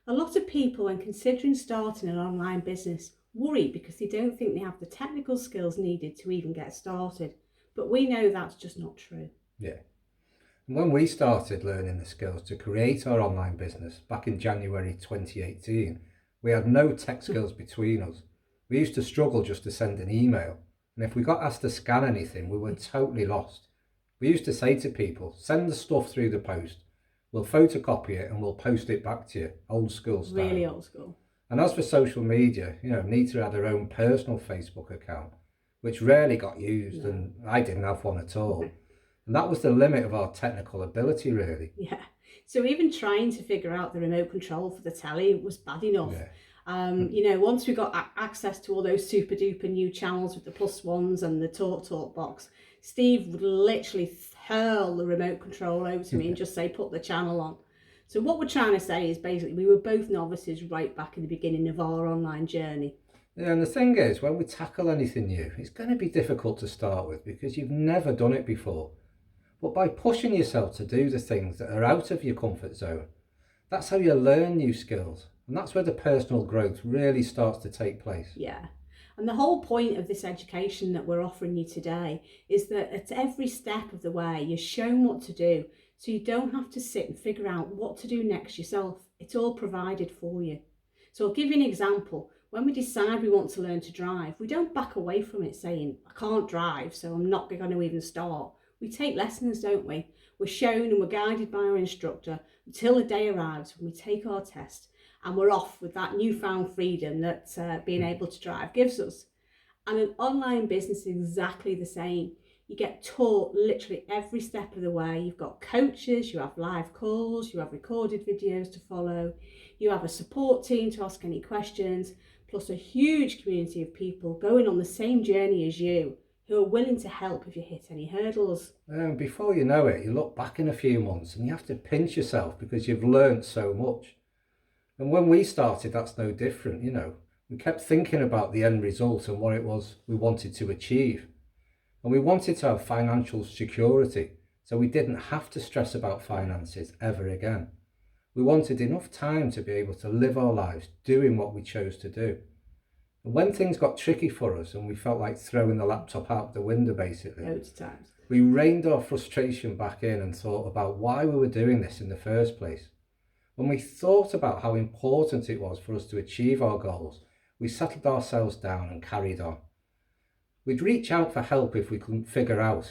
A lot of people, when considering starting an online business, worry because they don't think they have the technical skills needed to even get started. But we know that's just not true. Yeah. And when we started learning the skills to create our online business back in January 2018, we had no tech skills between us. We used to struggle just to send an email. And if we got asked to scan anything, we were totally lost. We used to say to people, send the stuff through the post. We'll photocopy it and we'll post it back to you, old school style. Really old school. And as for social media, Nita had her own personal Facebook account, which rarely got used, and I didn't have one at all. And that was the limit of our technical ability, really. Yeah. So even trying to figure out the remote control for the telly was bad enough. Yeah. Once we got access to all those super duper new channels with the +1s and the talk box, Steve would literally hurl the remote control over to me and just say, put the channel on. So what we're trying to say is basically we were both novices right back in the beginning of our online journey. Yeah, and the thing is, when we tackle anything new, it's going to be difficult to start with because you've never done it before. But by pushing yourself to do the things that are out of your comfort zone, that's how you learn new skills. And that's where the personal growth really starts to take place. Yeah. And the whole point of this education that we're offering you today is that at every step of the way, you're shown what to do. So you don't have to sit and figure out what to do next yourself. It's all provided for you. So I'll give you an example. When we decide we want to learn to drive, we don't back away from it saying, I can't drive, so I'm not going to even start. We take lessons, don't we? We're shown and we're guided by our instructor until the day arrives when we take our test and we're off with that newfound freedom that being able to drive gives us. And an online business is exactly the same. You get taught literally every step of the way. You've got coaches, you have live calls, you have recorded videos to follow, you have a support team to ask any questions, plus a huge community of people going on the same journey as you who are willing to help if you hit any hurdles. Before you know it, you look back in a few months and you have to pinch yourself because you've learned so much. And when we started, that's no different, We kept thinking about the end result and what it was we wanted to achieve. And we wanted to have financial security, so we didn't have to stress about finances ever again. We wanted enough time to be able to live our lives doing what we chose to do. And when things got tricky for us and we felt like throwing the laptop out the window, basically, Loads of times. We reined our frustration back in and thought about why we were doing this in the first place. When we thought about how important it was for us to achieve our goals, we settled ourselves down and carried on. We'd reach out for help if we couldn't figure out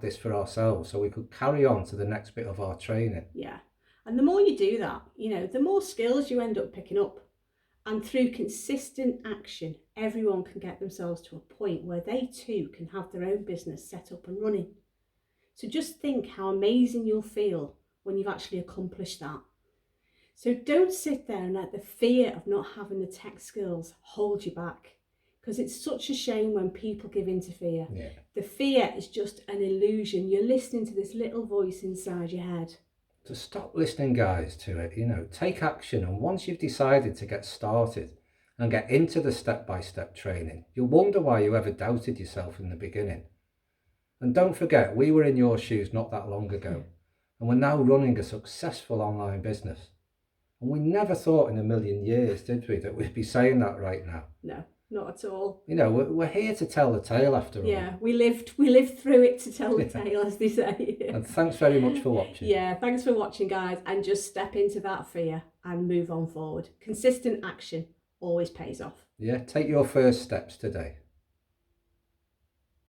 this for ourselves, so we could carry on to the next bit of our training. Yeah. And the more you do that, the more skills you end up picking up. And through consistent action, everyone can get themselves to a point where they too can have their own business set up and running. So just think how amazing you'll feel when you've actually accomplished that. So don't sit there and let the fear of not having the tech skills hold you back, because it's such a shame when people give in to fear. Yeah. The fear is just an illusion. You're listening to this little voice inside your head. To stop listening, guys, to it, take action. And once you've decided to get started and get into the step-by-step training, you'll wonder why you ever doubted yourself in the beginning. And don't forget, we were in your shoes not that long ago, and we're now running a successful online business. And we never thought in a million years, did we, that we'd be saying that right now? No, not at all. We're here to tell the tale after all. Yeah, we lived through it to tell the tale, as they say. And thanks very much for watching. Yeah, thanks for watching, guys, and just step into that fear and move on forward. Consistent action always pays off. Yeah, take your first steps today.